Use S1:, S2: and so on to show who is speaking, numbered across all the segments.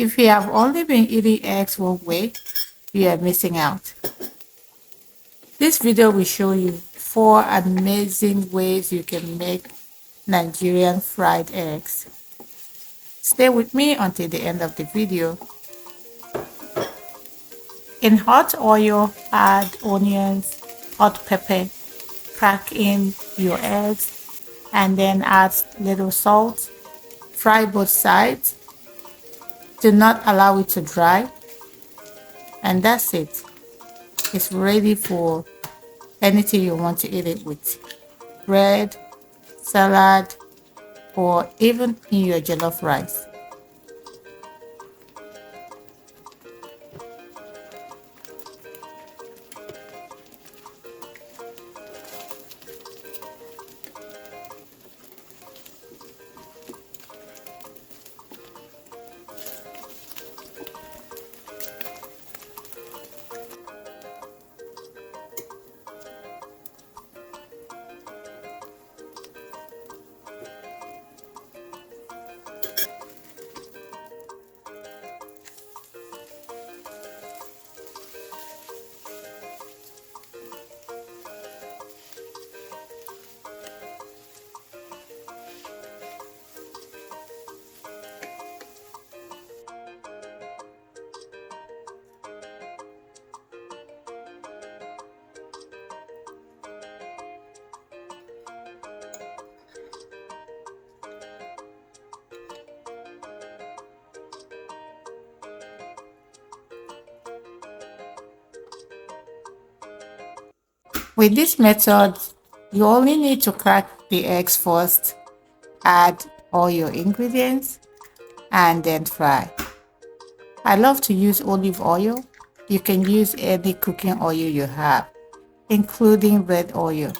S1: If you have only been eating eggs one way, you are missing out. This video will show you 4 amazing ways you can make Nigerian fried eggs. Stay with me until the end of the video. In hot oil, add onions, hot pepper, crack in your eggs, and then add little salt. Fry both sides. Do not allow it to dry. And that's it. It's ready for anything you want to eat it with. Bread, salad, or even in your jollof rice. With this method, you only need to crack the eggs first, add all your ingredients, and then fry. I love to use olive oil. You can use any cooking oil you have, including red oil.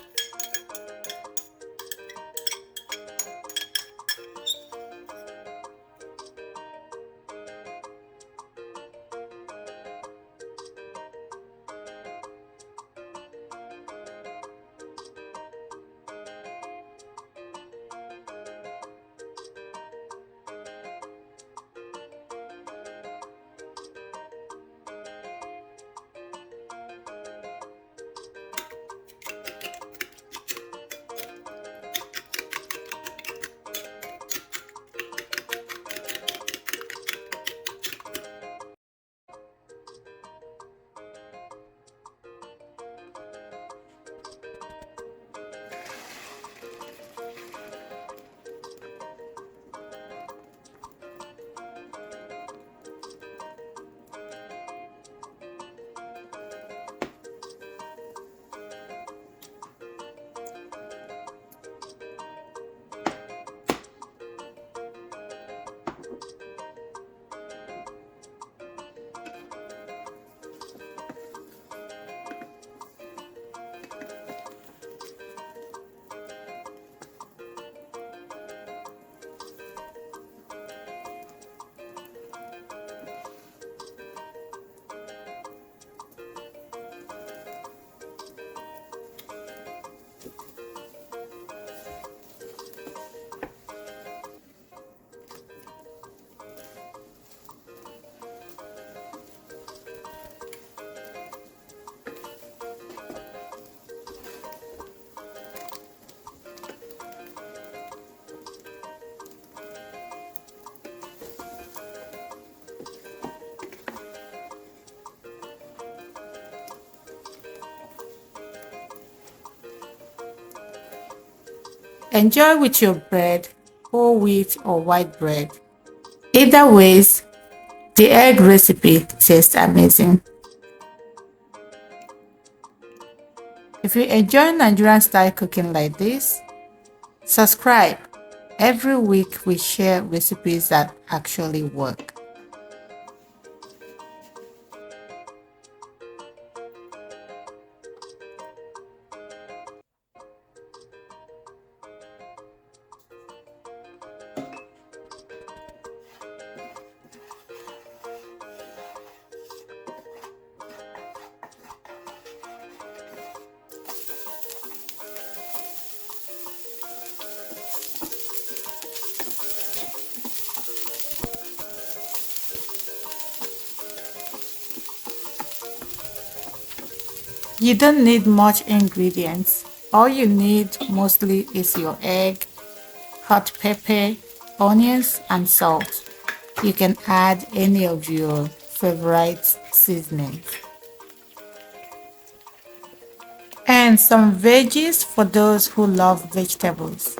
S1: Enjoy with your bread, whole wheat or white bread. Either ways, the egg recipe tastes amazing. If you enjoy Nigerian style cooking like this, subscribe. Every week we share recipes that actually work. You don't need much ingredients. All you need mostly is your egg, hot pepper, onions, and salt. You can add any of your favorite seasonings. And some veggies for those who love vegetables.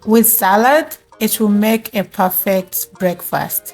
S1: With salad, it will make a perfect breakfast.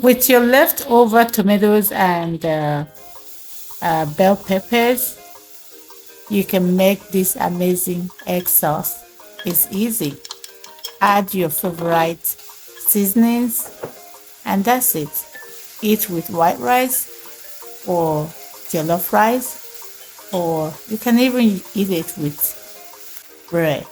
S1: With your leftover tomatoes and bell peppers, you can make this amazing egg sauce. It's easy. Add your favorite seasonings, and that's it. Eat with white rice or jollof rice, or you can even eat it with bread.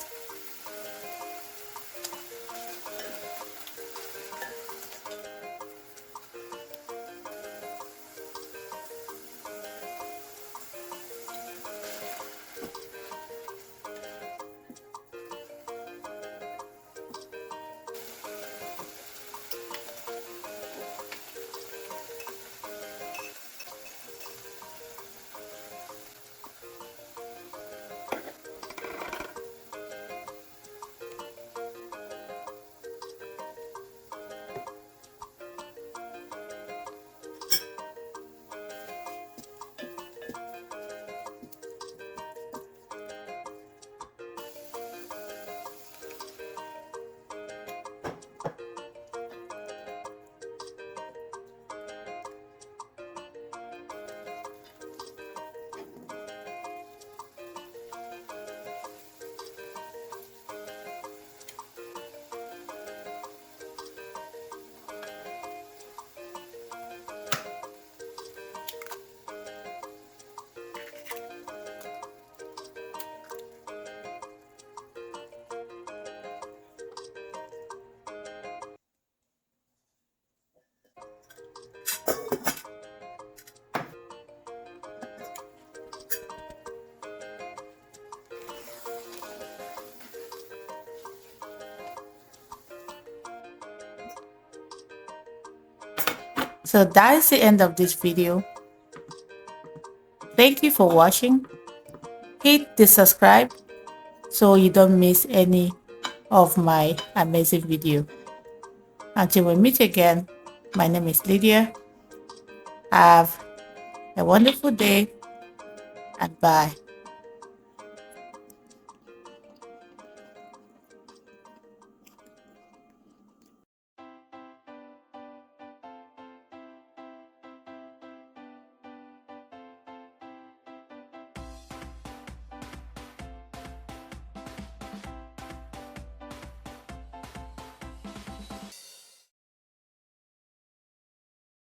S1: So that is the end of this video. Thank you for watching. Hit the subscribe so you don't miss any of my amazing video. Until we meet again, my name is Lydia. Have a wonderful day and bye.